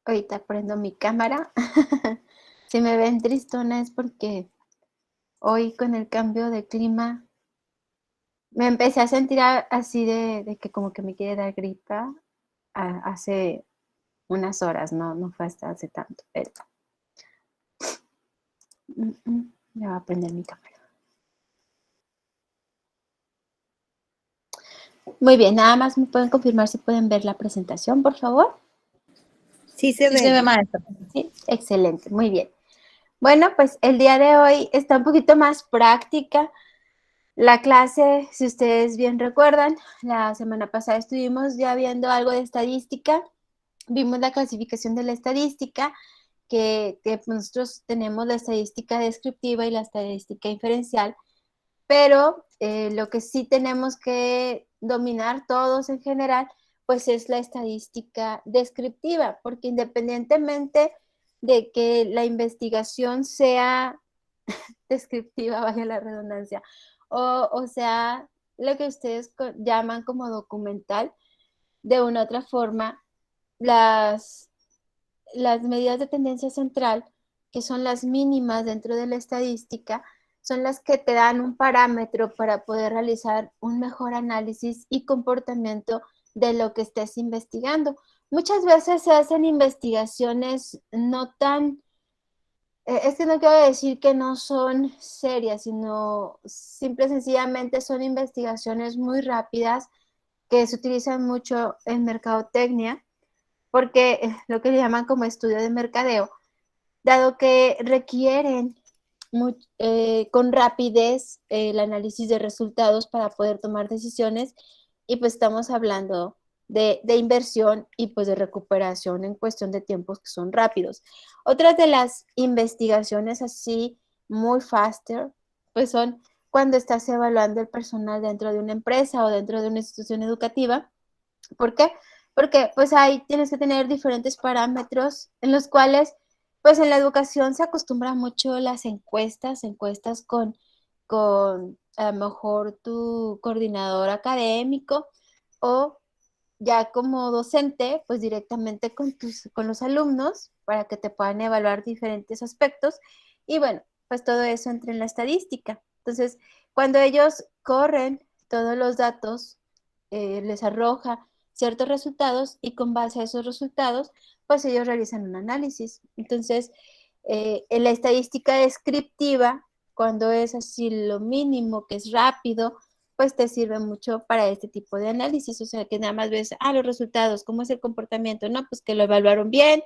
Ahorita prendo mi cámara. Si me ven tristona es porque hoy con el cambio de clima me empecé a sentir así de que como que me quiere dar gripa hace unas horas, no fue hasta hace tanto, pero ya voy a prender mi cámara. Muy bien, nada más me pueden confirmar si pueden ver la presentación, por favor. Sí se Sí se ve, ve. maestra. Sí, excelente, muy bien. Bueno, pues el día de hoy está un poquito más práctica. La clase, si ustedes bien recuerdan, la semana pasada estuvimos ya viendo algo de estadística, vimos la clasificación de la estadística, que nosotros tenemos la estadística descriptiva y la estadística inferencial, pero lo que sí tenemos que dominar todos en general, pues es la estadística descriptiva, porque independientemente de que la investigación sea descriptiva, vaya la redundancia, o sea, lo que ustedes llaman como documental, de una u otra forma, las medidas de tendencia central, que son las mínimas dentro de la estadística, son las que te dan un parámetro para poder realizar un mejor análisis y comportamiento de lo que estés investigando. Muchas veces se hacen investigaciones no tan es que no quiero decir que no son serias, sino simple y sencillamente son investigaciones muy rápidas que se utilizan mucho en mercadotecnia, porque lo que le llaman como estudio de mercadeo, dado que requieren con rapidez el análisis de resultados para poder tomar decisiones, y pues estamos hablando de inversión y pues de recuperación en cuestión de tiempos que son rápidos. Otras de las investigaciones así muy faster, pues son cuando estás evaluando el personal dentro de una empresa o dentro de una institución educativa. ¿Por qué? Porque pues ahí tienes que tener diferentes parámetros en los cuales pues en la educación se acostumbra mucho las encuestas con a lo mejor tu coordinador académico o ya como docente, pues directamente con los alumnos para que te puedan evaluar diferentes aspectos. Y bueno, pues todo eso entra en la estadística. Entonces, cuando ellos corren todos los datos, les arroja ciertos resultados y con base a esos resultados, pues ellos realizan un análisis. Entonces, en la estadística descriptiva, cuando es así lo mínimo, que es rápido, pues te sirve mucho para este tipo de análisis. O sea, que nada más ves, los resultados, cómo es el comportamiento, ¿no? Pues que lo evaluaron bien,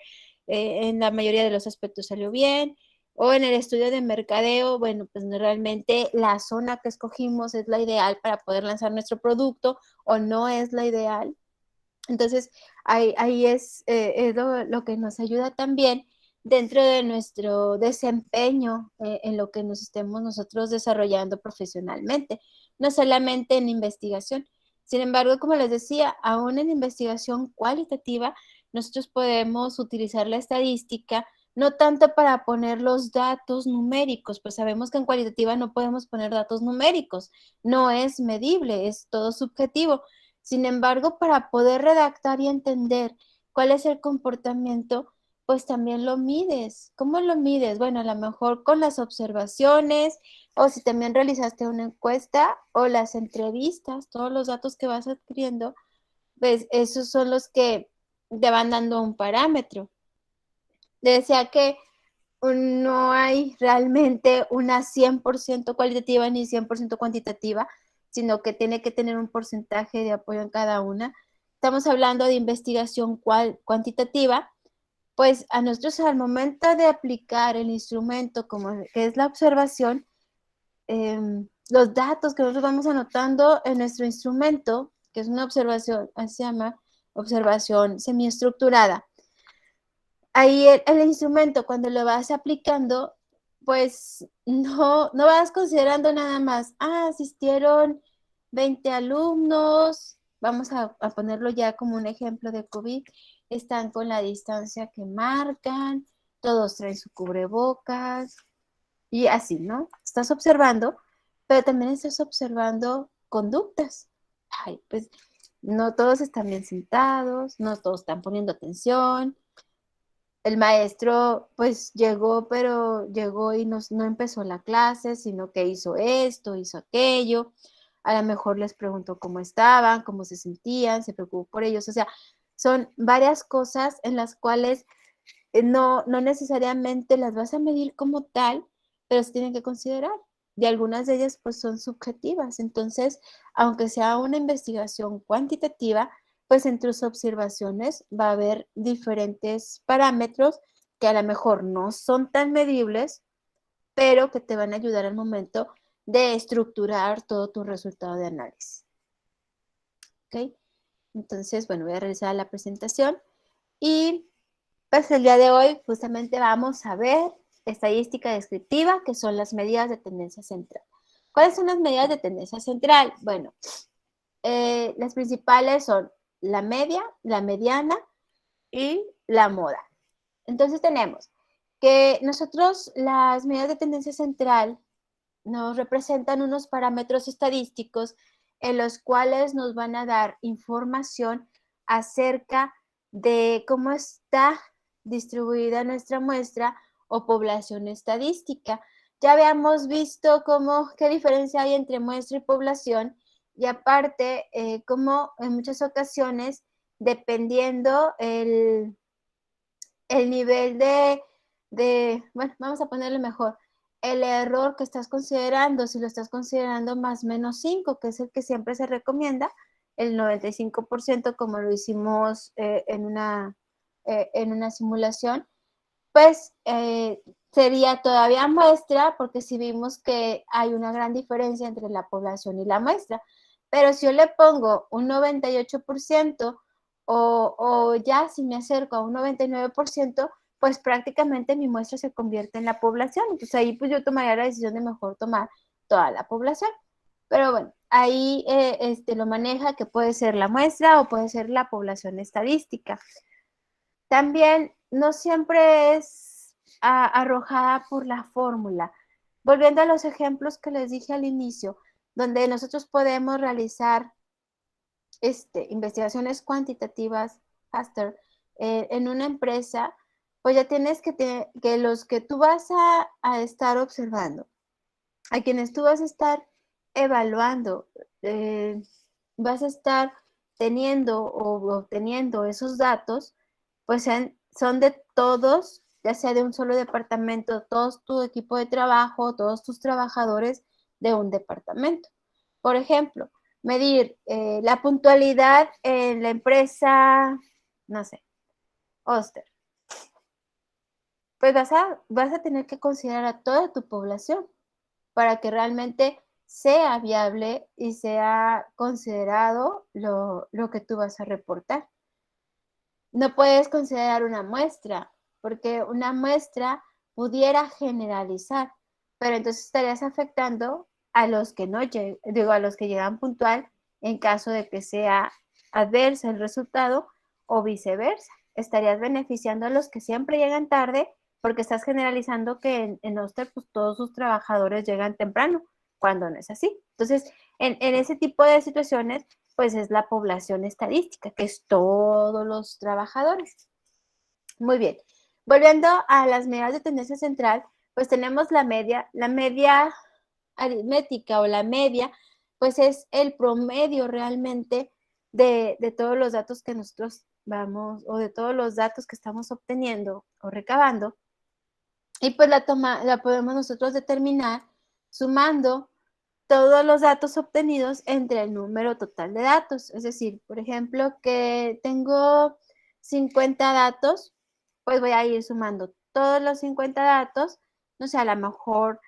en la mayoría de los aspectos salió bien, o en el estudio de mercadeo, bueno, pues realmente la zona que escogimos es la ideal para poder lanzar nuestro producto o no es la ideal. Entonces, ahí es lo que nos ayuda también dentro de nuestro desempeño en lo que nos estemos nosotros desarrollando profesionalmente, no solamente en investigación. Sin embargo, como les decía, aún en investigación cualitativa, nosotros podemos utilizar la estadística no tanto para poner los datos numéricos, pues sabemos que en cualitativa no podemos poner datos numéricos, no es medible, es todo subjetivo. Sin embargo, para poder redactar y entender cuál es el comportamiento, pues también lo mides. ¿Cómo lo mides? Bueno, a lo mejor con las observaciones, o si también realizaste una encuesta o las entrevistas, todos los datos que vas adquiriendo, pues esos son los que te van dando un parámetro. Decía que no hay realmente una 100% cualitativa ni 100% cuantitativa, sino que tiene que tener un porcentaje de apoyo en cada una. Estamos hablando de investigación cuantitativa, pues a nosotros al momento de aplicar el instrumento como que es la observación, los datos que nosotros vamos anotando en nuestro instrumento, que es una observación, se llama observación semiestructurada. Ahí el instrumento, cuando lo vas aplicando, pues no vas considerando nada más, asistieron 20 alumnos, vamos a ponerlo ya como un ejemplo de COVID, están con la distancia que marcan, todos traen su cubrebocas y así, ¿no? Estás observando, pero también estás observando conductas. Ay, pues no todos están bien sentados, no todos están poniendo atención, el maestro pues llegó, pero llegó y no empezó la clase, sino que hizo esto, hizo aquello. A lo mejor les preguntó cómo estaban, cómo se sentían, se preocupó por ellos. O sea, son varias cosas en las cuales no necesariamente las vas a medir como tal, pero se tienen que considerar. Y algunas de ellas pues son subjetivas. Entonces, aunque sea una investigación cuantitativa, pues en tus observaciones va a haber diferentes parámetros que a lo mejor no son tan medibles, pero que te van a ayudar al momento de estructurar todo tu resultado de análisis. ¿Ok? Entonces, bueno, voy a realizar la presentación y pues el día de hoy justamente vamos a ver estadística descriptiva, que son las medidas de tendencia central. ¿Cuáles son las medidas de tendencia central? Bueno, las principales son la media, la mediana y la moda. Entonces tenemos que nosotros las medidas de tendencia central nos representan unos parámetros estadísticos en los cuales nos van a dar información acerca de cómo está distribuida nuestra muestra o población estadística. Ya habíamos visto qué diferencia hay entre muestra y población y aparte cómo en muchas ocasiones, dependiendo el nivel bueno, vamos a ponerle mejor, el error que estás considerando, si lo estás considerando más o menos 5, que es el que siempre se recomienda, el 95% como lo hicimos en una simulación, pues sería todavía muestra, porque si vimos que hay una gran diferencia entre la población y la muestra. Pero si yo le pongo un 98% o ya si me acerco a un 99%, pues prácticamente mi muestra se convierte en la población. Entonces ahí pues yo tomaría la decisión de mejor tomar toda la población. Pero bueno, ahí lo maneja que puede ser la muestra o puede ser la población estadística. También no siempre es arrojada por la fórmula. Volviendo a los ejemplos que les dije al inicio, donde nosotros podemos realizar investigaciones cuantitativas, faster, en una empresa, pues ya tienes que los que tú vas a estar observando, a quienes tú vas a estar evaluando, vas a estar teniendo o obteniendo esos datos, pues son de todos, ya sea de un solo departamento, todos tu equipo de trabajo, todos tus trabajadores de un departamento. Por ejemplo, medir la puntualidad en la empresa, no sé, Oster. Pues vas a tener que considerar a toda tu población para que realmente sea viable y sea considerado lo que tú vas a reportar. No puedes considerar una muestra, porque una muestra pudiera generalizar, pero entonces estarías afectando a los que no digo, a los que llegan puntual en caso de que sea adverso el resultado o viceversa. Estarías beneficiando a los que siempre llegan tarde porque estás generalizando que en Oster pues, todos sus trabajadores llegan temprano, cuando no es así. Entonces, en ese tipo de situaciones, pues es la población estadística, que es todos los trabajadores. Muy bien. Volviendo a las medidas de tendencia central, pues tenemos la media aritmética o la media, pues es el promedio realmente de todos los datos que nosotros vamos, o de todos los datos que estamos obteniendo o recabando. Y pues la podemos nosotros determinar sumando todos los datos obtenidos entre el número total de datos. Es decir, por ejemplo, que tengo 50 datos, pues voy a ir sumando todos los 50 datos. No sé, a lo mejor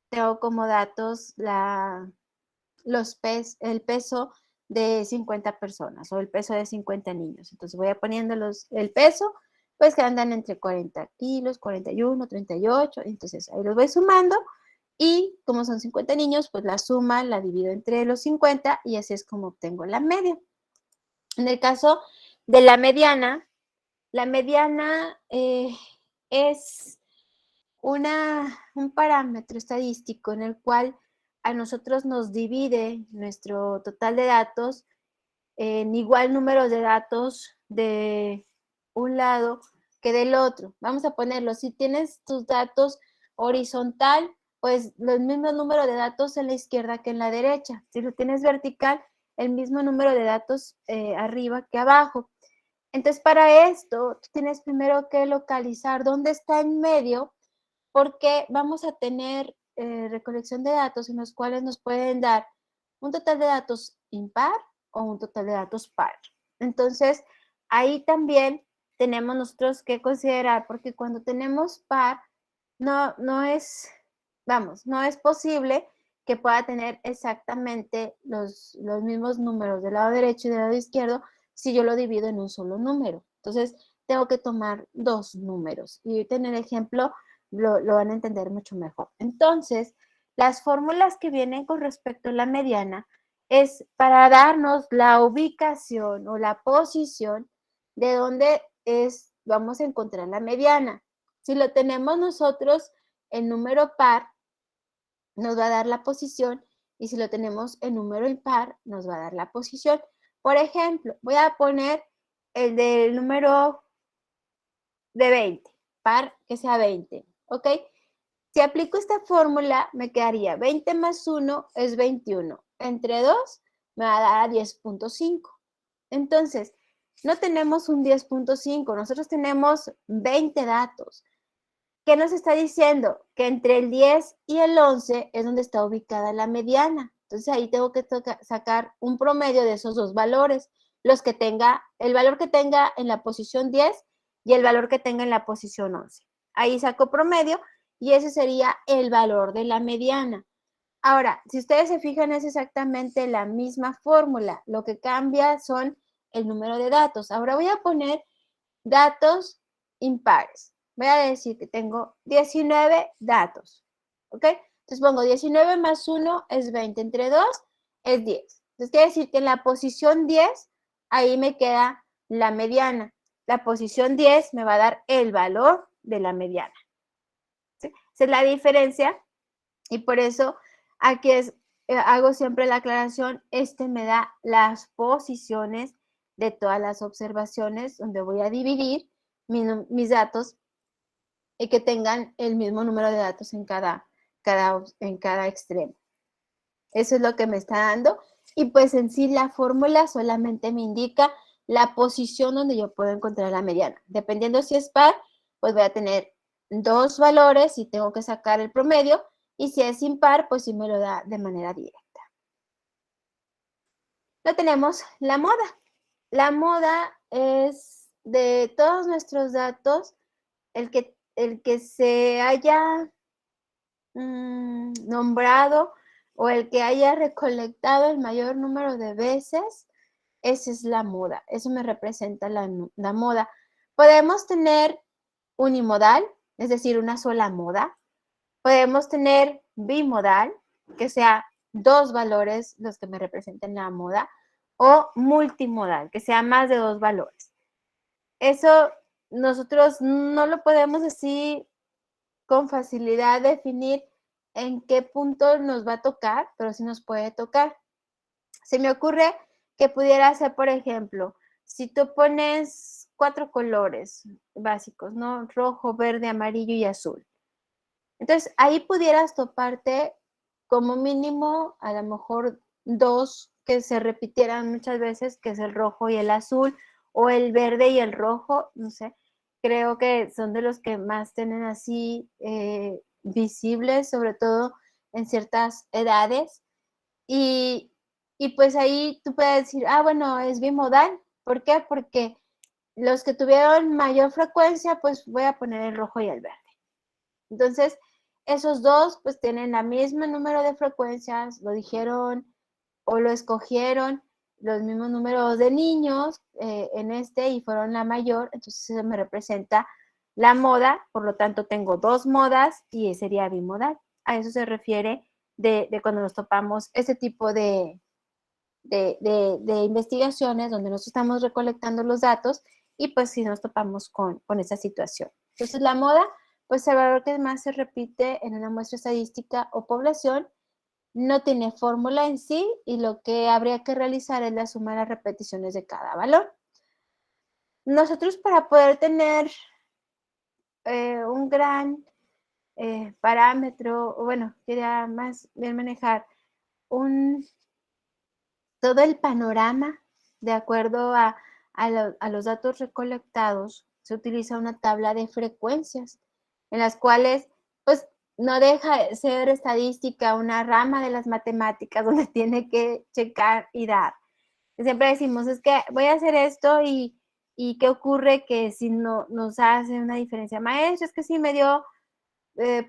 tengo como datos el peso de 50 personas o el peso de 50 niños. Entonces voy a poniendo el peso, pues que andan entre 40 kilos, 41, 38. Entonces ahí los voy sumando y como son 50 niños, pues la suma la divido entre los 50 y así es como obtengo la media. En el caso de la mediana es un parámetro estadístico en el cual a nosotros nos divide nuestro total de datos en igual número de datos de un lado que del otro. Vamos a ponerlo, si tienes tus datos horizontal, pues los mismos números de datos en la izquierda que en la derecha. Si lo tienes vertical, el mismo número de datos arriba que abajo. Entonces, para esto, tú tienes primero que localizar dónde está en medio, porque vamos a tener recolección de datos en los cuales nos pueden dar un total de datos impar o un total de datos par. Entonces, ahí también tenemos nosotros que considerar, porque cuando tenemos par, no es, vamos, no es posible que pueda tener exactamente los mismos números del lado derecho y del lado izquierdo si yo lo divido en un solo número. Entonces, tengo que tomar dos números. Y tener ejemplo lo van a entender mucho mejor. Entonces, las fórmulas que vienen con respecto a la mediana es para darnos la ubicación o la posición de dónde vamos a encontrar la mediana. Si lo tenemos nosotros en número par, nos va a dar la posición, y si lo tenemos en número impar, nos va a dar la posición. Por ejemplo, voy a poner el del número de 20, par que sea 20, ¿ok? Si aplico esta fórmula, me quedaría 20 más 1 es 21. Entre 2 me va a dar 10.5. Entonces, no tenemos un 10.5, nosotros tenemos 20 datos. ¿Qué nos está diciendo? Que entre el 10 y el 11 es donde está ubicada la mediana. Entonces, ahí tengo que sacar un promedio de esos dos valores, el valor que tenga en la posición 10 y el valor que tenga en la posición 11. Ahí saco promedio y ese sería el valor de la mediana. Ahora, si ustedes se fijan, es exactamente la misma fórmula. Lo que cambia son el número de datos. Ahora voy a poner datos impares. Voy a decir que tengo 19 datos. ¿Ok? Entonces pongo 19 más 1 es 20. Entre 2 es 10. Entonces quiere decir que en la posición 10, ahí me queda la mediana. La posición 10 me va a dar el valor de la mediana. ¿Sí? Esa es la diferencia, y por eso aquí hago siempre la aclaración, me da las posiciones de todas las observaciones donde voy a dividir mis datos y que tengan el mismo número de datos en cada extremo. Eso es lo que me está dando, y pues en sí la fórmula solamente me indica la posición donde yo puedo encontrar la mediana. Dependiendo si es par, pues voy a tener dos valores y tengo que sacar el promedio, y si es impar, pues sí me lo da de manera directa. Lo tenemos la moda. La moda es de todos nuestros datos el que se haya nombrado o el que haya recolectado el mayor número de veces. Esa es la moda, eso me representa la moda. Podemos tener unimodal, es decir, una sola moda. Podemos tener bimodal, que sea dos valores los que me representen la moda, o multimodal, que sea más de dos valores. Eso nosotros no lo podemos así con facilidad definir en qué punto nos va a tocar, pero sí nos puede tocar. Se me ocurre que pudiera ser, por ejemplo, si tú pones 4 colores básicos, ¿no? Rojo, verde, amarillo y azul. Entonces, ahí pudieras toparte como mínimo, a lo mejor 2 que se repitieran muchas veces, que es el rojo y el azul, o el verde y el rojo, no sé. Creo que son de los que más tienen así visibles, sobre todo en ciertas edades. Y, pues ahí tú puedes decir, bueno, es bimodal. ¿Por qué? Porque los que tuvieron mayor frecuencia, pues voy a poner el rojo y el verde. Entonces, esos dos pues tienen el mismo número de frecuencias, lo dijeron o lo escogieron los mismos números de niños y fueron la mayor, entonces eso me representa la moda, por lo tanto tengo dos modas y sería bimodal. A eso se refiere de cuando nos topamos ese tipo de investigaciones donde nos estamos recolectando los datos y pues si nos topamos con esa situación. Entonces la moda, pues el valor que más se repite en una muestra estadística o población, no tiene fórmula en sí, y lo que habría que realizar es la suma de las repeticiones de cada valor. Nosotros, para poder tener un gran parámetro, bueno, quería más bien manejar todo el panorama de acuerdo a los datos recolectados. Se utiliza una tabla de frecuencias en las cuales, pues, no deja de ser estadística una rama de las matemáticas donde tiene que checar y dar. Siempre decimos, es que voy a hacer esto y ¿qué ocurre? Que si no nos hace una diferencia. Maestro, es que si me dio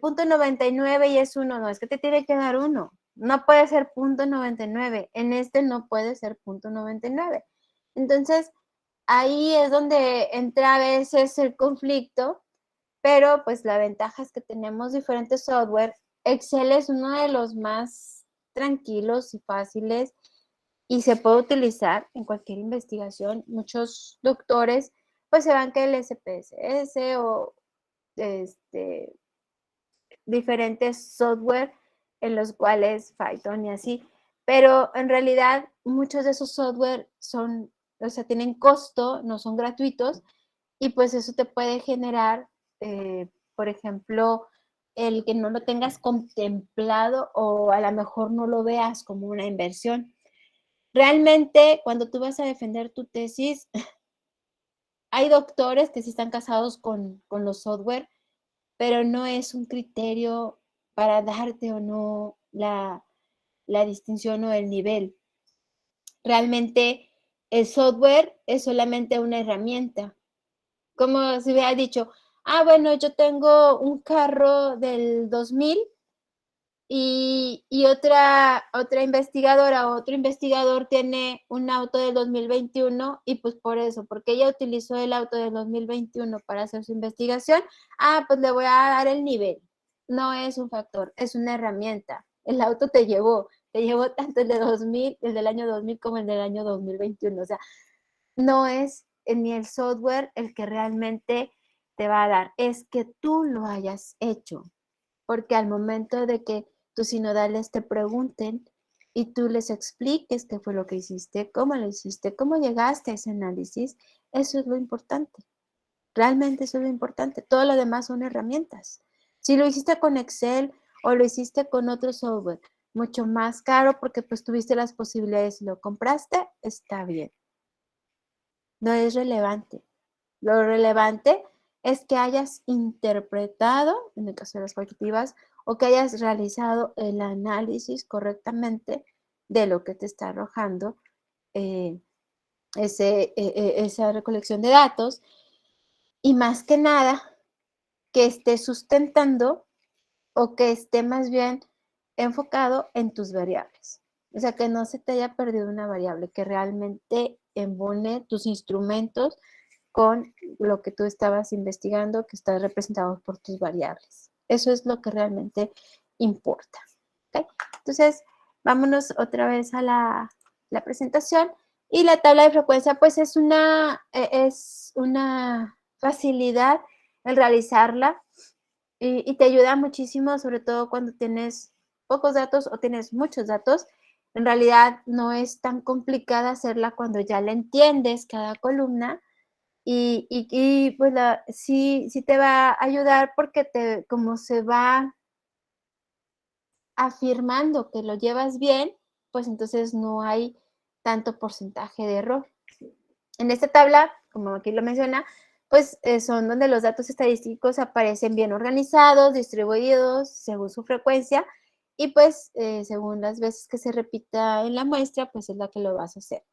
punto 99 y es 1, no, es que te tiene que dar 1. No puede ser punto 99. En este no puede ser punto 99. Entonces, ahí es donde entra a veces el conflicto, pero pues la ventaja es que tenemos diferentes software. Excel es uno de los más tranquilos y fáciles y se puede utilizar en cualquier investigación. Muchos doctores pues se van que el SPSS o este, diferentes software en los cuales Python y así, pero en realidad muchos de esos software son, o sea, tienen costo, no son gratuitos y pues eso te puede generar, por ejemplo, el que no lo tengas contemplado o a lo mejor no lo veas como una inversión. Realmente, cuando tú vas a defender tu tesis, hay doctores que sí están casados con los software, pero no es un criterio para darte o no la distinción o el nivel. Realmente el software es solamente una herramienta. Como si hubiera dicho, ah, bueno, yo tengo un carro del 2000 y otra investigadora o otro investigador tiene un auto del 2021 y pues por eso, porque ella utilizó el auto del 2021 para hacer su investigación, pues le voy a dar el nivel. No es un factor, es una herramienta. El auto te llevó tanto el de 2000, el del año 2000 como el del año 2021. O sea, no es ni el software el que realmente te va a dar, es que tú lo hayas hecho, porque al momento de que tus sinodales te pregunten y tú les expliques qué fue lo que hiciste, cómo llegaste a ese análisis, eso es lo importante. Realmente eso es lo importante. Todo lo demás son herramientas. Si lo hiciste con Excel o lo hiciste con otro software, mucho más caro porque pues tuviste las posibilidades y lo compraste, está bien. No es relevante. Lo relevante es que hayas interpretado, en el caso de las cualitativas, o que hayas realizado el análisis correctamente de lo que te está arrojando eh, esa recolección de datos y más que nada que esté sustentando o que esté más bien enfocado en tus variables. O sea, que no se te haya perdido una variable, que realmente embone tus instrumentos con lo que tú estabas investigando, que está representado por tus variables. Eso es lo que realmente importa. ¿Okay? Entonces, vámonos otra vez a la presentación. Y la tabla de frecuencia, pues es una facilidad el realizarla y te ayuda muchísimo, sobre todo cuando tienes pocos datos o tienes muchos datos. En realidad no es tan complicada hacerla cuando ya la entiendes cada columna y pues sí te va a ayudar porque como se va afirmando que lo llevas bien, pues entonces no hay tanto porcentaje de error. En esta tabla, como aquí lo menciona, pues son donde los datos estadísticos aparecen bien organizados, distribuidos según su frecuencia y pues según las veces que se repita en la muestra, pues es la que lo vas a hacer.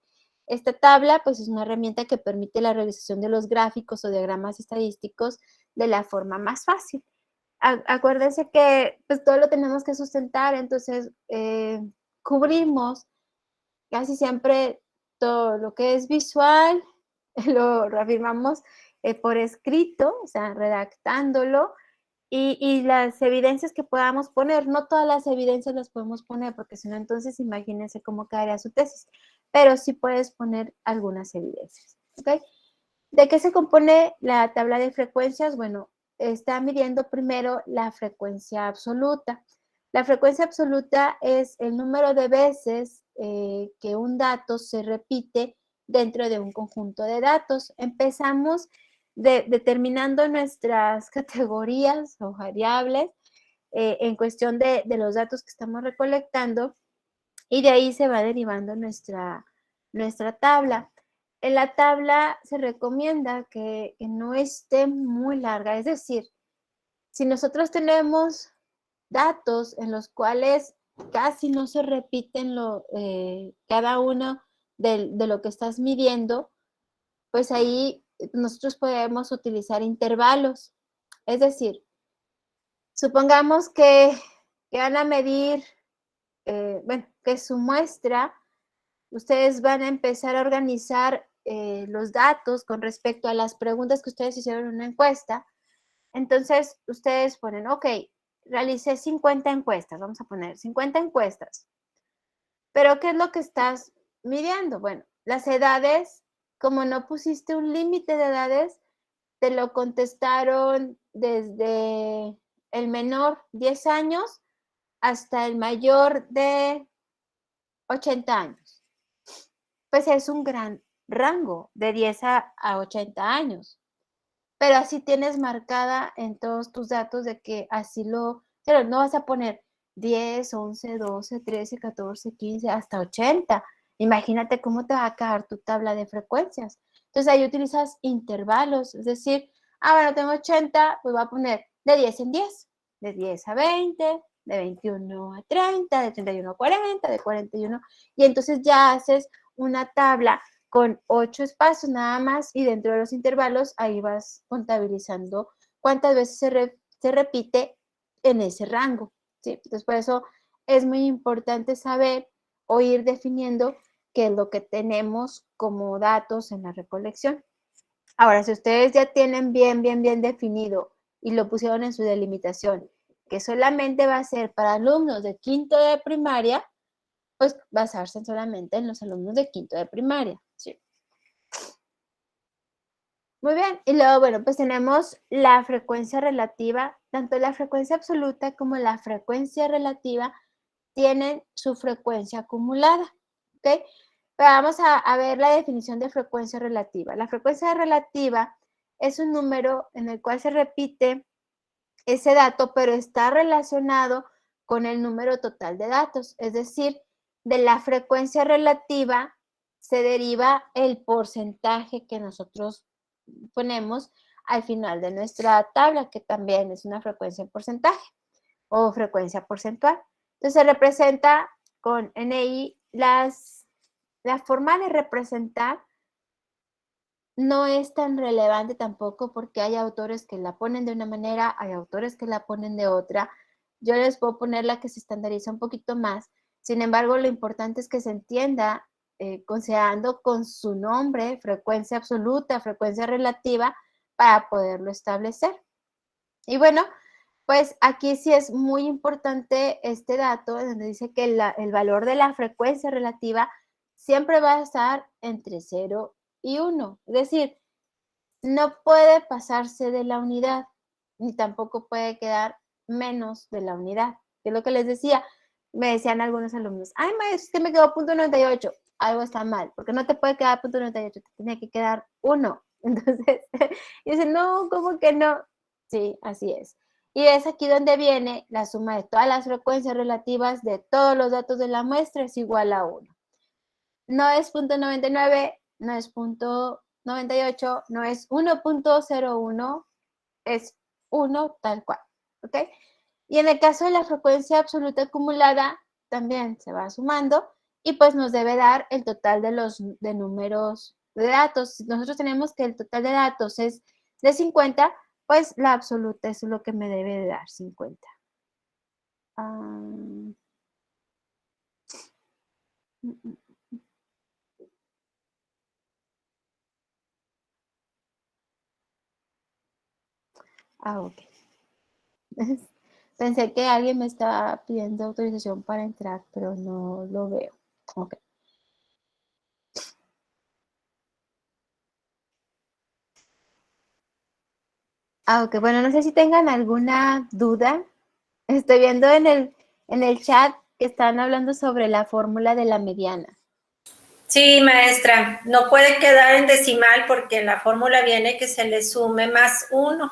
Esta tabla pues es una herramienta que permite la realización de los gráficos o diagramas estadísticos de la forma más fácil. Acuérdense que pues todo lo tenemos que sustentar, entonces cubrimos casi siempre todo lo que es visual, lo reafirmamos por escrito, o sea, redactándolo, y las evidencias que podamos poner. No todas las evidencias las podemos poner, porque si no, entonces imagínense cómo quedaría su tesis, pero sí puedes poner algunas evidencias, ¿ok? ¿De qué se compone la tabla de frecuencias? Bueno, está midiendo primero la frecuencia absoluta. La frecuencia absoluta es el número de veces que un dato se repite dentro de un conjunto de datos. Empezamos determinando nuestras categorías o variables en cuestión de los datos que estamos recolectando, y de ahí se va derivando nuestra tabla. En la tabla se recomienda que no esté muy larga, es decir, si nosotros tenemos datos en los cuales casi no se repiten cada uno de lo que estás midiendo, pues ahí nosotros podemos utilizar intervalos. Es decir, supongamos que van a medir, bueno, que su muestra, ustedes van a empezar a organizar los datos con respecto a las preguntas que ustedes hicieron en una encuesta. Entonces, ustedes ponen, ok, realicé 50 encuestas, vamos a poner 50 encuestas. Pero, ¿qué es lo que estás midiendo? Bueno, las edades, como no pusiste un límite de edades, te lo contestaron desde el menor 10 años hasta el mayor de 80 años. Pues es un gran rango de 10 a 80 años. Pero así tienes marcada en todos tus datos de que así pero no vas a poner 10, 11, 12, 13, 14, 15, hasta 80. Imagínate cómo te va a quedar tu tabla de frecuencias. Entonces ahí utilizas intervalos, es decir, bueno, tengo 80, pues voy a poner de 10 en 10, de 10 a 20, de 21 a 30, de 31 a 40, de 41, y entonces ya haces una tabla con 8 espacios nada más, y dentro de los intervalos ahí vas contabilizando cuántas veces se repite en ese rango, ¿sí? Entonces, por eso es muy importante saber o ir definiendo qué es lo que tenemos como datos en la recolección. Ahora, si ustedes ya tienen bien definido y lo pusieron en su delimitación, que solamente va a ser para alumnos de quinto de primaria, pues basarse solamente en los alumnos de quinto de primaria, ¿sí? Muy bien, y luego, bueno, pues tenemos la frecuencia relativa. Tanto la frecuencia absoluta como la frecuencia relativa tienen su frecuencia acumulada, ¿ok? Pero vamos a ver la definición de frecuencia relativa. La frecuencia relativa es un número en el cual se repite ese dato, pero está relacionado con el número total de datos. Es decir, de la frecuencia relativa se deriva el porcentaje que nosotros ponemos al final de nuestra tabla, que también es una frecuencia en porcentaje o frecuencia porcentual. Entonces se representa con NI. La forma de representar no es tan relevante tampoco, porque hay autores que la ponen de una manera, hay autores que la ponen de otra. Yo les puedo poner la que se estandariza un poquito más. Sin embargo, lo importante es que se entienda considerando con su nombre frecuencia absoluta, frecuencia relativa, para poderlo establecer. Y bueno, pues aquí sí es muy importante este dato donde dice que el valor de la frecuencia relativa siempre va a estar entre 0 y 1. Es decir, no puede pasarse de la unidad, ni tampoco puede quedar menos de la unidad. Es lo que les decía. Me decían algunos alumnos, ay, maestro, es que me quedó punto 98. Algo está mal, porque no te puede quedar punto 98, te tiene que quedar 1. Entonces, y dicen, no, ¿cómo que no? Sí, así es. Y es aquí donde viene la suma de todas las frecuencias relativas de todos los datos de la muestra es igual a 1. No es punto 99, no es punto 98, no es 1.01, es 1 tal cual, ¿ok? Y en el caso de la frecuencia absoluta acumulada, también se va sumando y pues nos debe dar el total de números de datos. Si nosotros tenemos que el total de datos es de 50, pues la absoluta es lo que me debe de dar 50. Ok. Pensé que alguien me estaba pidiendo autorización para entrar, pero no lo veo. Ok. Ok, bueno, no sé si tengan alguna duda. Estoy viendo en el chat que están hablando sobre la fórmula de la mediana. Sí, maestra, no puede quedar en decimal porque en la fórmula viene que se le sume más 1.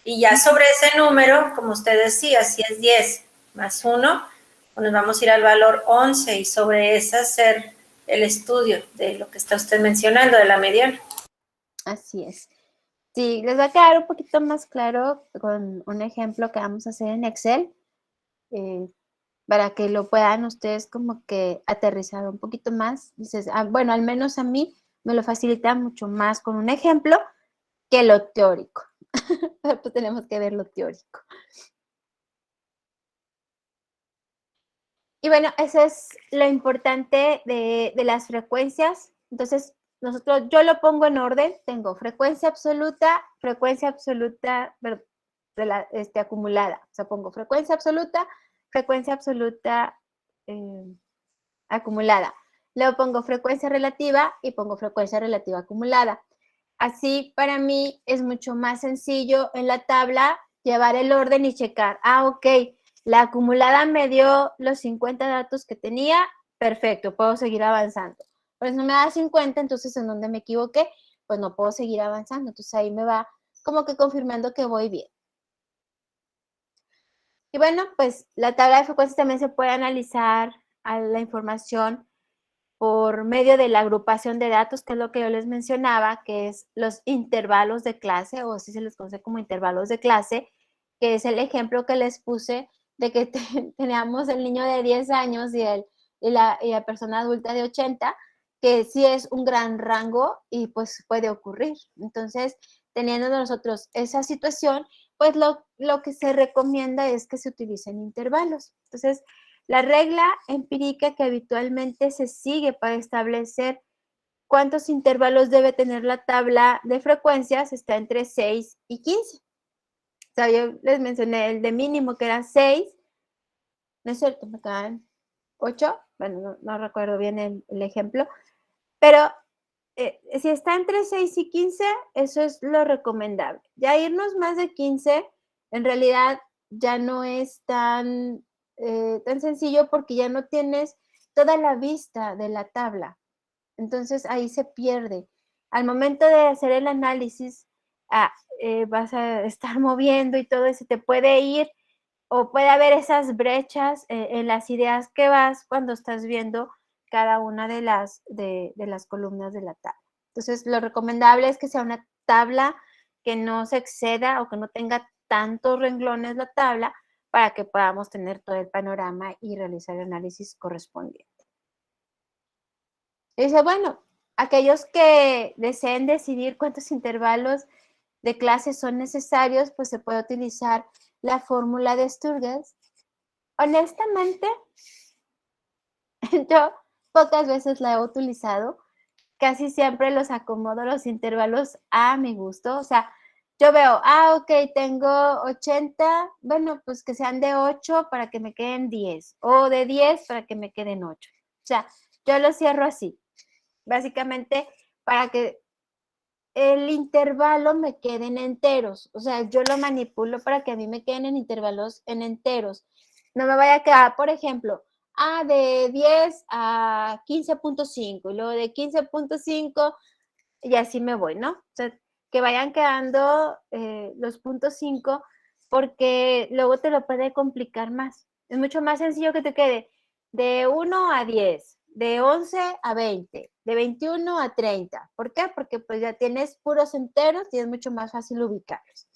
Y ya sobre ese número, como usted decía, si es 10 más 1, pues nos vamos a ir al valor 11 y sobre ese hacer el estudio de lo que está usted mencionando, de la mediana. Así es. Sí, les va a quedar un poquito más claro con un ejemplo que vamos a hacer en Excel, para que lo puedan ustedes como que aterrizar un poquito más. Dices, bueno, al menos a mí me lo facilita mucho más con un ejemplo que lo teórico. Pues tenemos que ver lo teórico. Y bueno, eso es lo importante de las frecuencias. Entonces, yo lo pongo en orden. Tengo frecuencia absoluta acumulada. O sea, pongo frecuencia absoluta acumulada. Luego pongo frecuencia relativa y pongo frecuencia relativa acumulada. Así para mí es mucho más sencillo en la tabla llevar el orden y checar. Ok, la acumulada me dio los 50 datos que tenía, perfecto, puedo seguir avanzando. Pero si no me da 50, entonces ¿en dónde me equivoqué? Pues no puedo seguir avanzando. Entonces ahí me va como que confirmando que voy bien. Y bueno, pues la tabla de frecuencias también se puede analizar a la información por medio de la agrupación de datos, que es lo que yo les mencionaba, que es los intervalos de clase, o así se les conoce como intervalos de clase, que es el ejemplo que les puse de que teníamos el niño de 10 años y la persona adulta de 80, que sí es un gran rango y pues puede ocurrir. Entonces, teniendo nosotros esa situación, pues lo que se recomienda es que se utilicen intervalos. Entonces, la regla empírica que habitualmente se sigue para establecer cuántos intervalos debe tener la tabla de frecuencias está entre 6 y 15. O sea, yo les mencioné el de mínimo que era 6, no es cierto, me quedan 8, bueno, no recuerdo bien el ejemplo, pero si está entre 6 y 15, eso es lo recomendable. Ya irnos más de 15, en realidad ya no es tan sencillo porque ya no tienes toda la vista de la tabla. Entonces ahí se pierde. Al momento de hacer el análisis, vas a estar moviendo y todo eso, te puede ir o puede haber esas brechas en las ideas que vas cuando estás viendo cada una de las columnas de la tabla. Entonces, lo recomendable es que sea una tabla que no se exceda o que no tenga tantos renglones la tabla para que podamos tener todo el panorama y realizar el análisis correspondiente. Y dice, bueno, aquellos que deseen decidir cuántos intervalos de clase son necesarios, pues se puede utilizar la fórmula de Sturges. Honestamente, yo pocas veces la he utilizado. Casi siempre los acomodo los intervalos a mi gusto. O sea, yo veo, ok, tengo 80, bueno, pues que sean de 8 para que me queden 10 o de 10 para que me queden 8. O sea, yo lo cierro así, básicamente para que el intervalo me quede en enteros. O sea, yo lo manipulo para que a mí me queden en intervalos en enteros. No me vaya a quedar, por ejemplo, de 10 a 15.5 y luego de 15.5 y así me voy, ¿no? O sea, que vayan quedando los puntos 5 porque luego te lo puede complicar más. Es mucho más sencillo que te quede de 1 a 10, de 11 a 20, de 21 a 30. ¿Por qué? Porque pues ya tienes puros enteros y es mucho más fácil ubicarlos.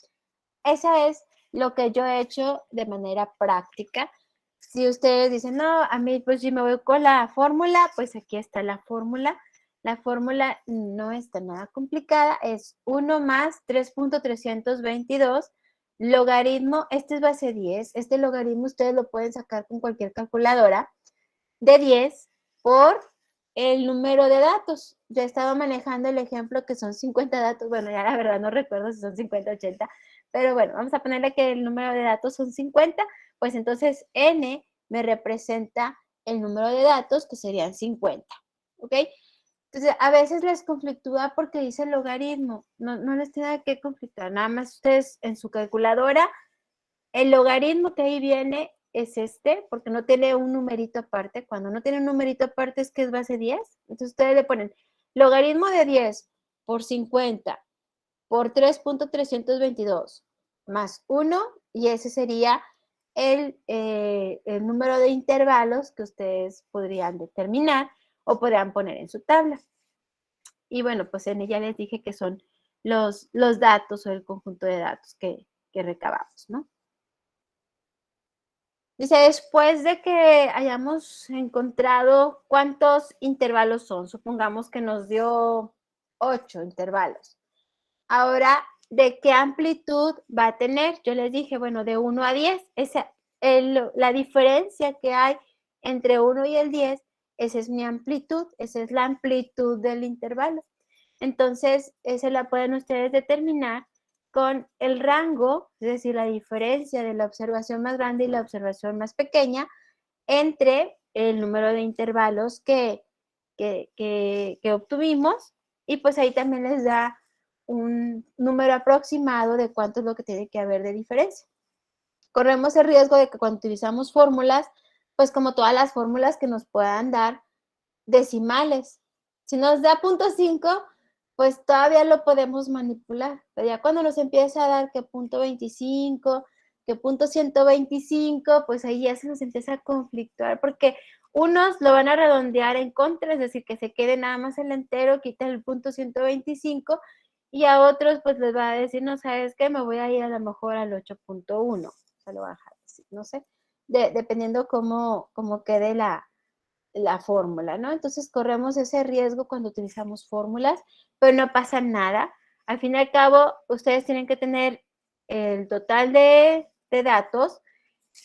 Esa es lo que yo he hecho de manera práctica. Si ustedes dicen, no, a mí pues si me voy con la fórmula, pues aquí está la fórmula. La fórmula no está nada complicada, es 1 más 3.322 logaritmo, este es base 10, este logaritmo ustedes lo pueden sacar con cualquier calculadora, de 10 por el número de datos. Yo he estado manejando el ejemplo que son 50 datos, bueno, ya la verdad no recuerdo si son 50 o 80, pero bueno, vamos a ponerle que el número de datos son 50, pues entonces n me representa el número de datos que serían 50, ¿ok? Entonces, a veces les conflictúa porque dice logaritmo, no les tiene que conflictar, nada más ustedes en su calculadora, el logaritmo que ahí viene es este, porque no tiene un numerito aparte. Cuando no tiene un numerito aparte es que es base 10. Entonces ustedes le ponen logaritmo de 10 por 50 por 3.322 más 1, y ese sería el número de intervalos que ustedes podrían determinar o podrían poner en su tabla. Y bueno, pues en ella les dije que son los datos o el conjunto de datos que recabamos, ¿no? Dice, después de que hayamos encontrado cuántos intervalos son, supongamos que nos dio 8 intervalos. Ahora, ¿de qué amplitud va a tener? Yo les dije, bueno, de 1 a 10, la diferencia que hay entre 1 y el 10, esa es mi amplitud, esa es la amplitud del intervalo. Entonces, esa la pueden ustedes determinar con el rango, es decir, la diferencia de la observación más grande y la observación más pequeña entre el número de intervalos que obtuvimos, y pues ahí también les da un número aproximado de cuánto es lo que tiene que haber de diferencia. Corremos el riesgo de que cuando utilizamos fórmulas, pues como todas las fórmulas que nos puedan dar decimales. Si nos da 0.5, pues todavía lo podemos manipular. Pero ya cuando nos empieza a dar que 0.25, que 0.125, pues ahí ya se nos empieza a conflictuar, porque unos lo van a redondear en contra, es decir, que se quede nada más el entero, quita el 0.125, y a otros pues les va a decir, no, ¿sabes qué? Me voy a ir a lo mejor al 8.1, o sea, lo va a dejar así, no sé, dependiendo cómo quede la fórmula, ¿no? Entonces corremos ese riesgo cuando utilizamos fórmulas, pero no pasa nada. Al fin y al cabo, ustedes tienen que tener el total de datos,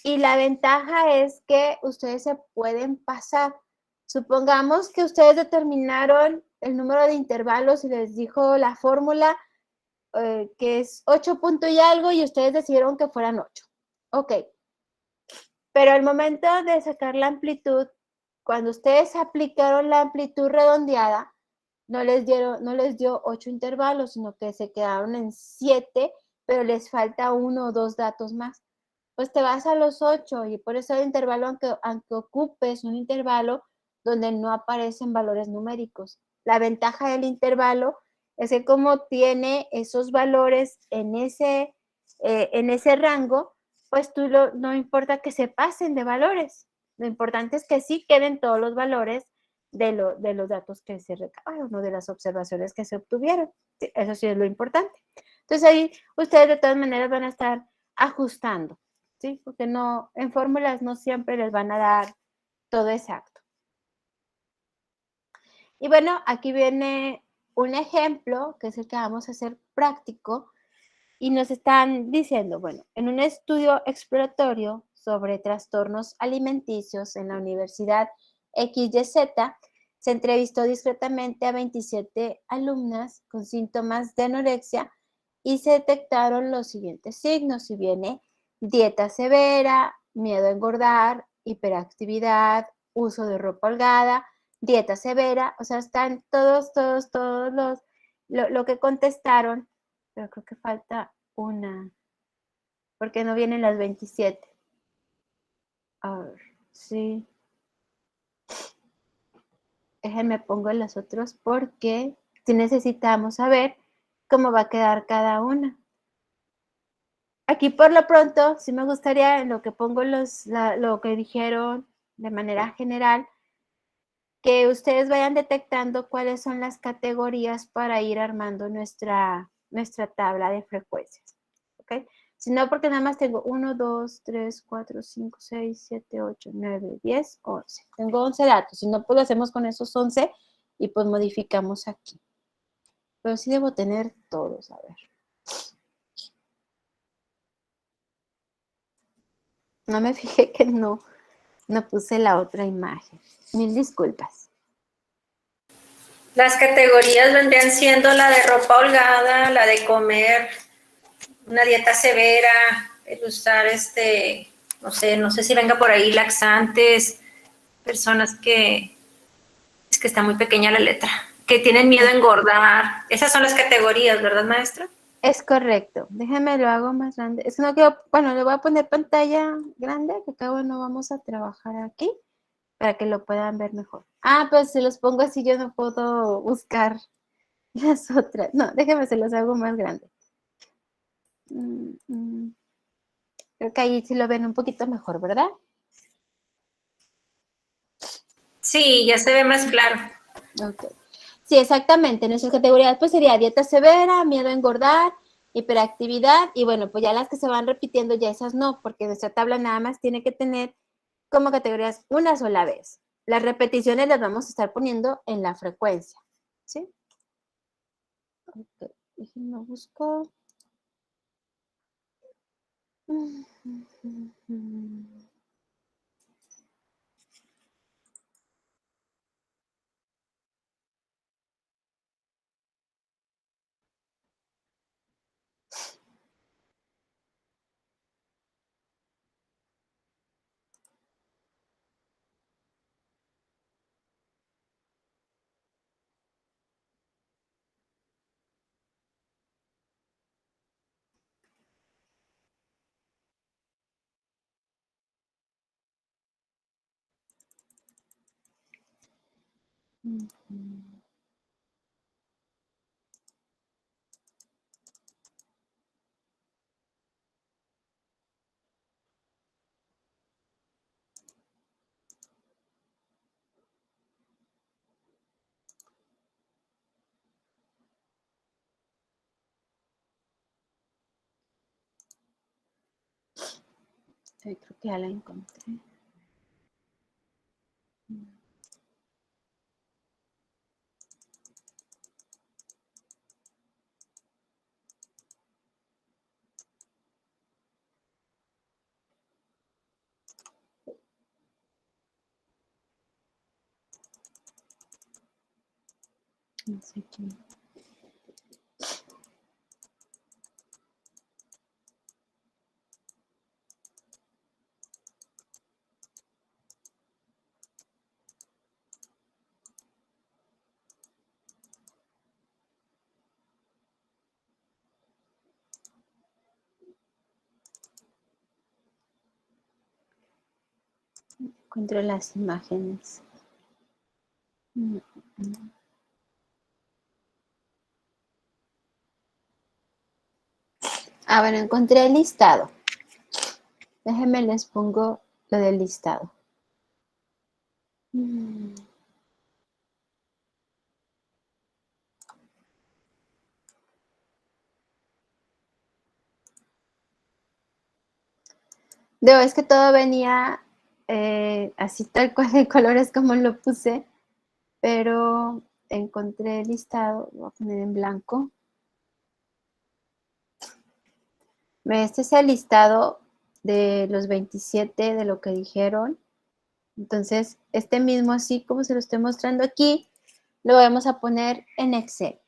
y la ventaja es que ustedes se pueden pasar. Supongamos que ustedes determinaron el número de intervalos y les dijo la fórmula que es 8 punto y algo, y ustedes decidieron que fueran 8. Ok. Pero al momento de sacar la amplitud, cuando ustedes aplicaron la amplitud redondeada, no les dio 8 intervalos, sino que se quedaron en 7, pero les falta 1 o 2 datos más. Pues te vas a los 8, y por eso el intervalo, aunque ocupes un intervalo donde no aparecen valores numéricos. La ventaja del intervalo es que como tiene esos valores en ese rango, pues no importa que se pasen de valores. Lo importante es que sí queden todos los valores de los datos que se recabaron o de las observaciones que se obtuvieron. Sí, eso sí es lo importante. Entonces ahí ustedes de todas maneras van a estar ajustando, ¿sí? Porque en fórmulas no siempre les van a dar todo exacto. Y bueno, aquí viene un ejemplo, que es el que vamos a hacer práctico, y nos están diciendo, bueno, en un estudio exploratorio sobre trastornos alimenticios en la Universidad XYZ, se entrevistó discretamente a 27 alumnas con síntomas de anorexia y se detectaron los siguientes signos. Y viene dieta severa, miedo a engordar, hiperactividad, uso de ropa holgada, dieta severa, o sea, están todos lo que contestaron, pero creo que falta una, porque no vienen las 27. A ver, sí. Déjenme pongo las otras porque si necesitamos saber cómo va a quedar cada una. Aquí por lo pronto, sí me gustaría, en lo que pongo lo que dijeron de manera general, que ustedes vayan detectando cuáles son las categorías para ir armando nuestra tabla de frecuencias. ¿Ok? Si no, porque nada más tengo 1, 2, 3, 4, 5, 6, 7, 8, 9, 10, 11. Tengo 11 datos. Si no, pues lo hacemos con esos 11 y pues modificamos aquí. Pero sí debo tener todos, a ver. No me fijé que no puse la otra imagen. Mil disculpas. Las categorías vendrían siendo la de ropa holgada, la de comer, una dieta severa, el usar no sé si venga por ahí laxantes, personas que, es que está muy pequeña la letra, que tienen miedo a engordar. Esas son las categorías, ¿verdad, maestra? Es correcto. Déjame lo hago más grande. Es que no quiero, bueno, le voy a poner pantalla grande, que acabo no vamos a trabajar aquí, para que lo puedan ver mejor. Ah, pues si los pongo así yo no puedo buscar las otras. No, déjame se los hago más grandes. Creo que ahí sí lo ven un poquito mejor, ¿verdad? Sí, ya se ve más claro. Ok. Sí, exactamente. Nuestras categorías pues sería dieta severa, miedo a engordar, hiperactividad y bueno, pues ya las que se van repitiendo ya esas no, porque nuestra tabla nada más tiene que tener como categorías una sola vez. Las repeticiones las vamos a estar poniendo en la frecuencia, ¿sí? Ok, déjenme busco. Creo que ya la encontré. No sé qué. Encuentro las imágenes. Ah, bueno, encontré el listado. Déjenme les pongo lo del listado. Debo, es que todo venía así tal cual de colores como lo puse, pero encontré el listado, lo voy a poner en blanco. Este es el listado de los 27 de lo que dijeron. Entonces, este mismo, así como se lo estoy mostrando aquí, lo vamos a poner en Excel.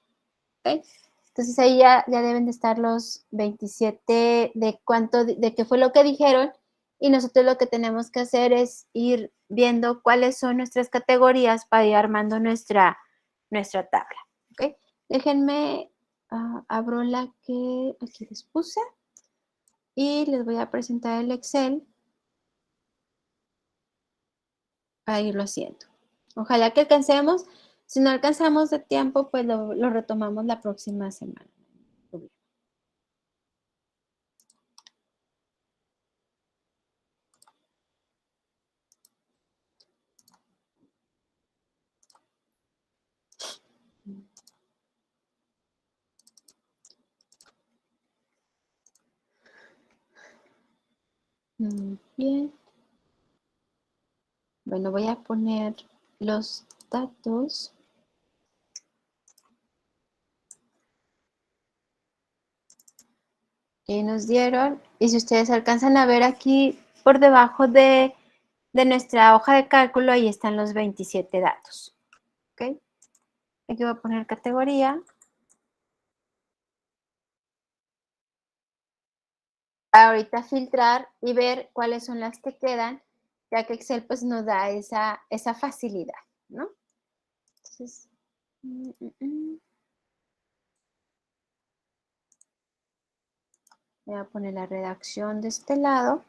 ¿Okay? Entonces, ahí ya deben de estar los 27 de qué fue lo que dijeron. Y nosotros lo que tenemos que hacer es ir viendo cuáles son nuestras categorías para ir armando nuestra tabla. ¿Okay? Déjenme, abro la que aquí les puse y les voy a presentar el Excel para irlo haciendo. Ojalá que alcancemos. Si no alcanzamos de tiempo, pues lo retomamos la próxima semana. Muy bien. Bueno, voy a poner los datos. Que nos dieron. Y si ustedes alcanzan a ver aquí por debajo de nuestra hoja de cálculo, ahí están los 27 datos. ¿Ok? Aquí voy a poner categoría. Ahorita filtrar y ver cuáles son las que quedan, ya que Excel pues nos da esa facilidad, ¿no? Entonces, Voy a poner la redacción de este lado.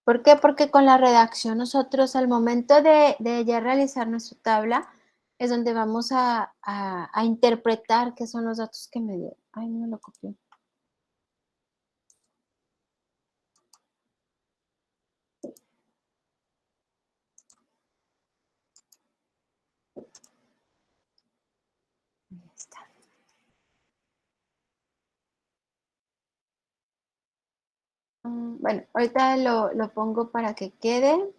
¿Por qué? Porque con la redacción nosotros al momento de ya realizar nuestra tabla es donde vamos a interpretar qué son los datos que me dieron. Ay, no me lo copié. Ahí está. Bueno, ahorita lo pongo para que quede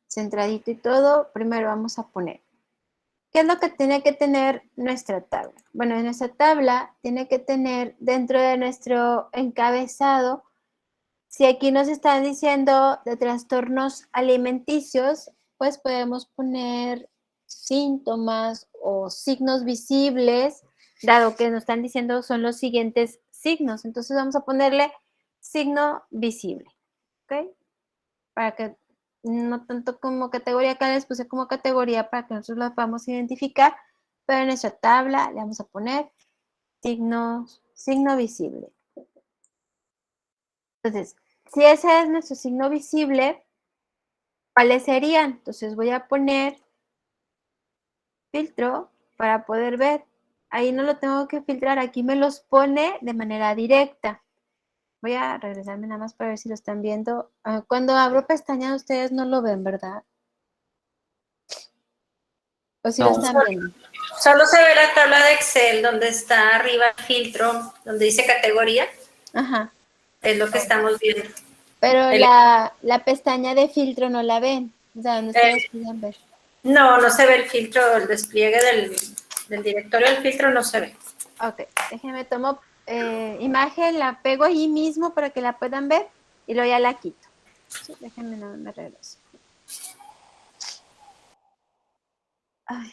centradito y todo. Primero vamos a poner, ¿qué es lo que tiene que tener nuestra tabla? Bueno, en nuestra tabla tiene que tener dentro de nuestro encabezado, si aquí nos están diciendo de trastornos alimenticios, pues podemos poner síntomas o signos visibles, dado que nos están diciendo son los siguientes signos. Entonces vamos a ponerle signo visible, ¿ok? Para que no tanto como categoría, acá les puse como categoría para que nosotros la podamos identificar, pero en nuestra tabla le vamos a poner signo visible. Entonces, si ese es nuestro signo visible, ¿cuáles serían? Entonces voy a poner filtro para poder ver. Ahí no lo tengo que filtrar, aquí me los pone de manera directa. Voy a regresarme nada más para ver si lo están viendo. Cuando abro pestañas ustedes no lo ven, ¿verdad? ¿O si lo están viendo? Solo se ve la tabla de Excel donde está arriba el filtro, donde dice categoría. Ajá. Es lo que estamos viendo. Pero la pestaña de filtro no la ven. O sea, donde ustedes pueden ver. No se ve el filtro, el despliegue del directorio del filtro no se ve. Ok, déjenme tomo imagen, la pego ahí mismo para que la puedan ver y luego ya la quito. Sí, déjenme, no me regreso. Ay.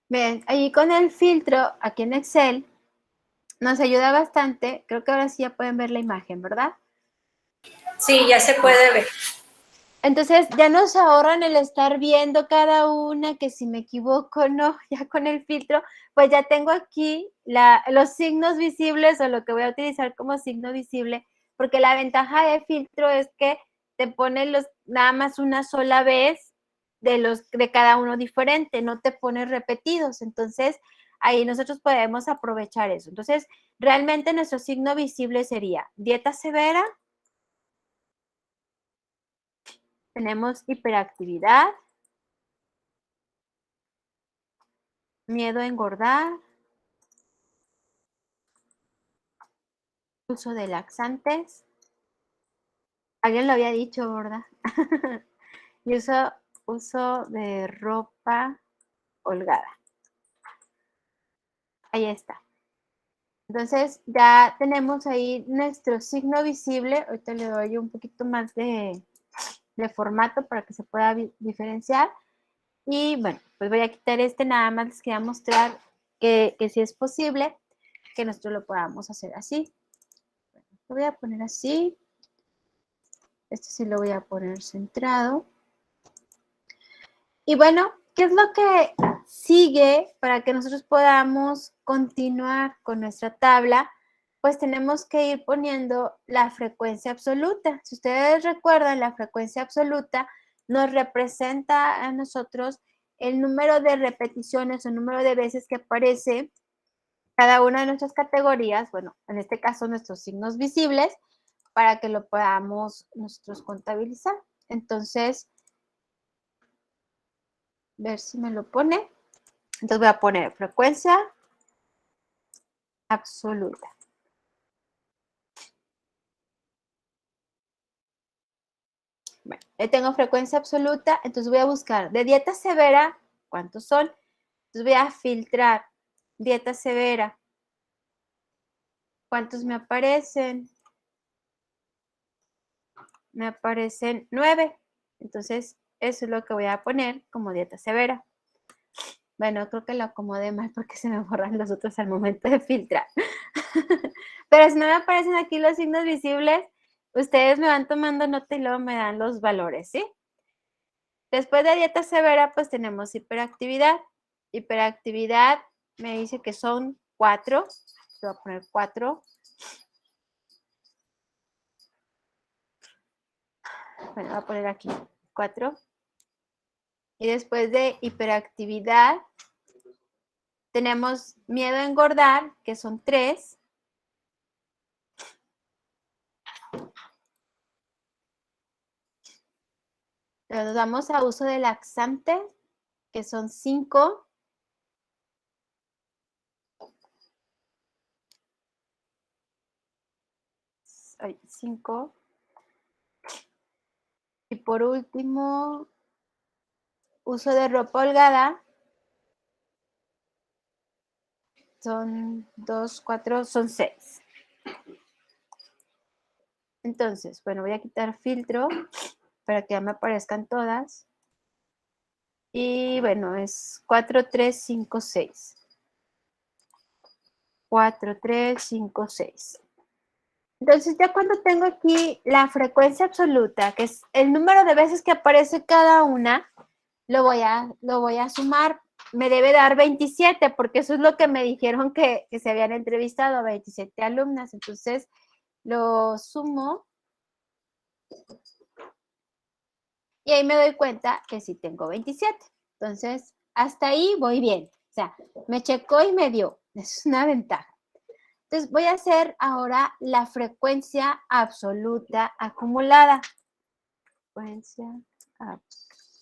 Bien, ahí con el filtro, aquí en Excel, nos ayuda bastante. Creo que ahora sí ya pueden ver la imagen, ¿verdad? Sí, ya se puede ver. Entonces ya nos ahorran el estar viendo cada una, que si me equivoco, no, ya con el filtro, pues ya tengo aquí los signos visibles o lo que voy a utilizar como signo visible, porque la ventaja de filtro es que te pone nada más una sola vez de cada uno diferente, no te pone repetidos. Entonces ahí nosotros podemos aprovechar eso. Entonces realmente nuestro signo visible sería dieta severa. Tenemos hiperactividad, miedo a engordar, uso de laxantes. Alguien lo había dicho, ¿verdad? Y uso de ropa holgada. Ahí está. Entonces ya tenemos ahí nuestro signo visible. Ahorita le doy un poquito más de formato para que se pueda diferenciar. Y bueno, pues voy a quitar nada más les quería mostrar que si es posible que nosotros lo podamos hacer así. Lo voy a poner así. Este sí lo voy a poner centrado. Y bueno, ¿qué es lo que sigue para que nosotros podamos continuar con nuestra tabla? Pues tenemos que ir poniendo la frecuencia absoluta. Si ustedes recuerdan, la frecuencia absoluta nos representa a nosotros el número de repeticiones o número de veces que aparece cada una de nuestras categorías, bueno, en este caso nuestros signos visibles, para que lo podamos nosotros contabilizar. Entonces, ver si me lo pone. Entonces voy a poner frecuencia absoluta. Bueno, tengo frecuencia absoluta, entonces voy a buscar de dieta severa, ¿cuántos son? Entonces voy a filtrar dieta severa. ¿Cuántos me aparecen? Me aparecen 9. Entonces, eso es lo que voy a poner como dieta severa. Bueno, creo que lo acomodé mal porque se me borran los otros al momento de filtrar. Pero si no me aparecen aquí los signos visibles, ustedes me van tomando nota y luego me dan los valores, ¿sí? Después de dieta severa, pues tenemos hiperactividad. Hiperactividad me dice que son 4. Voy a poner 4. Bueno, voy a poner aquí 4. Y después de hiperactividad, tenemos miedo a engordar, que son 3. Nos damos a uso de laxante, que son 5. Ay, 5. Y por último, uso de ropa holgada. Son 2, 4, son 6. Entonces, bueno, voy a quitar filtro para que ya me aparezcan todas. Y bueno, es 4, 3, 5, 6. 4, 3, 5, 6. Entonces, ya cuando tengo aquí la frecuencia absoluta, que es el número de veces que aparece cada una, lo voy a sumar. Me debe dar 27, porque eso es lo que me dijeron que se habían entrevistado a 27 alumnas. Entonces, lo sumo. Y ahí me doy cuenta que sí tengo 27. Entonces, hasta ahí voy bien. O sea, me checó y me dio. Es una ventaja. Entonces, voy a hacer ahora la frecuencia absoluta acumulada. Frecuencia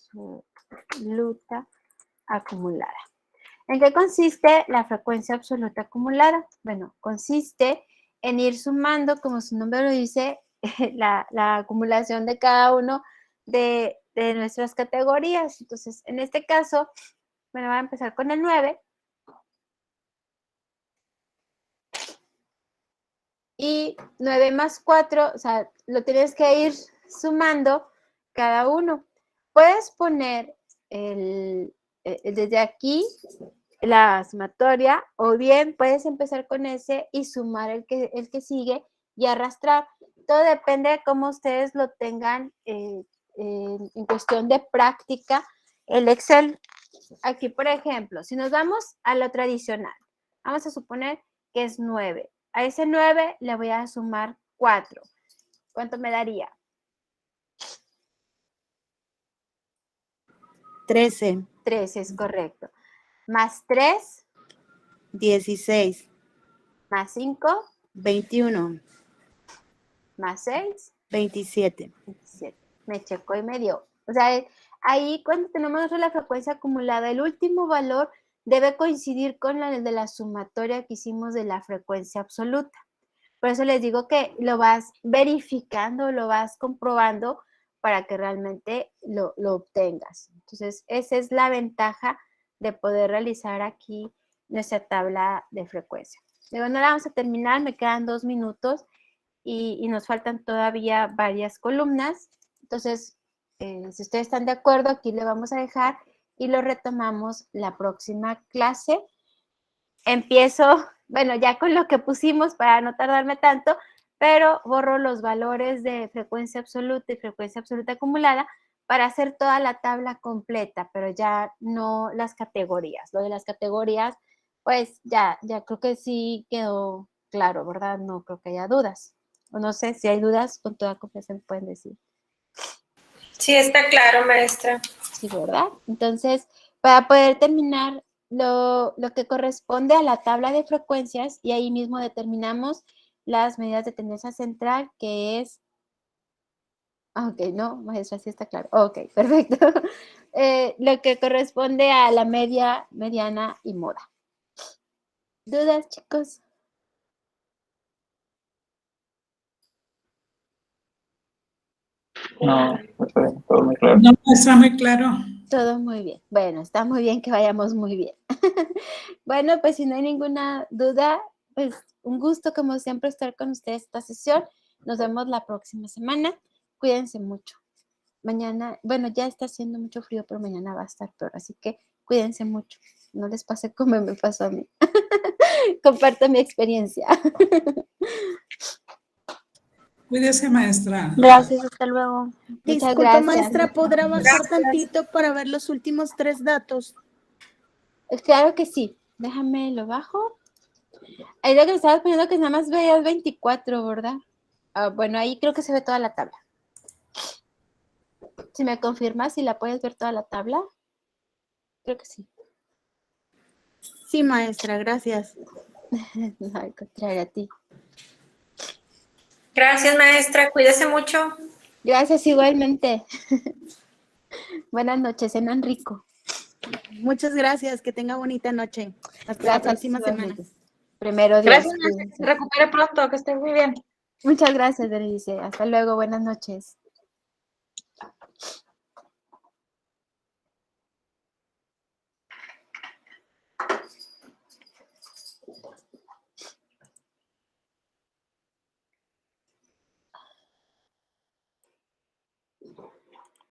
absoluta acumulada. ¿En qué consiste la frecuencia absoluta acumulada? Bueno, consiste en ir sumando, como su nombre lo dice, la acumulación de cada uno de nuestras categorías. Entonces, en este caso, bueno, voy a empezar con el 9. Y 9 más 4, o sea, lo tienes que ir sumando cada uno. Puedes poner desde aquí la sumatoria, o bien puedes empezar con ese y sumar el que sigue y arrastrar. Todo depende de cómo ustedes lo tengan en cuestión de práctica. El Excel, aquí por ejemplo, si nos vamos a lo tradicional, vamos a suponer que es 9. A ese 9 le voy a sumar 4. ¿Cuánto me daría? 13. 13 es correcto. Más 3. 16. Más 5. 21. Más 6. 27. 27. Me checó y me dio. O sea, ahí cuando tenemos la frecuencia acumulada, el último valor debe coincidir con el de la sumatoria que hicimos de la frecuencia absoluta. Por eso les digo que lo vas verificando, lo vas comprobando para que realmente lo obtengas. Entonces, esa es la ventaja de poder realizar aquí nuestra tabla de frecuencia. Luego no la vamos a terminar, me quedan 2 minutos y nos faltan todavía varias columnas. Entonces, si ustedes están de acuerdo, aquí le vamos a dejar y lo retomamos la próxima clase. Empiezo, bueno, ya con lo que pusimos para no tardarme tanto, pero borro los valores de frecuencia absoluta y frecuencia absoluta acumulada para hacer toda la tabla completa, pero ya no las categorías. Lo de las categorías, pues ya creo que sí quedó claro, ¿verdad? No creo que haya dudas. O no sé si hay dudas, con toda confianza me pueden decir. Sí, está claro, maestra. Sí, ¿verdad? Entonces, para poder terminar lo que corresponde a la tabla de frecuencias, y ahí mismo determinamos las medidas de tendencia central, que es... Ok, no, maestra, sí está claro. Ok, perfecto. Lo que corresponde a la media, mediana y moda. ¿Dudas, chicos? No, está bien, todo muy claro. No está muy claro. Todo muy bien. Bueno, está muy bien que vayamos muy bien. Bueno, pues si no hay ninguna duda, pues un gusto como siempre estar con ustedes esta sesión. Nos vemos la próxima semana. Cuídense mucho. Mañana, bueno, ya está haciendo mucho frío, pero mañana va a estar peor, así que cuídense mucho. No les pase como me pasó a mí. Comparto mi experiencia. Cuídese, maestra. Gracias, hasta luego. Muchas Disculpa, gracias. maestra, ¿podrá bajar Gracias. tantito para ver los últimos 3 datos? Claro que sí. Déjame lo bajo. Ahí lo que me estabas poniendo que nada más veías 24, ¿verdad? Ah, bueno, ahí creo que se ve toda la tabla. Si me confirmas si la puedes ver toda la tabla. Creo que sí. Sí, maestra, gracias. No, al contrario, a ti. Gracias, maestra. Cuídese mucho. Gracias igualmente. Buenas noches, cenan rico. Muchas gracias, que tenga bonita noche. Hasta la Gracias próxima semana. igualmente. Primero Dios. Gracias, maestra, que cuídense. se recupere pronto, que esté muy bien. Muchas gracias, Berenice. Hasta luego, buenas noches.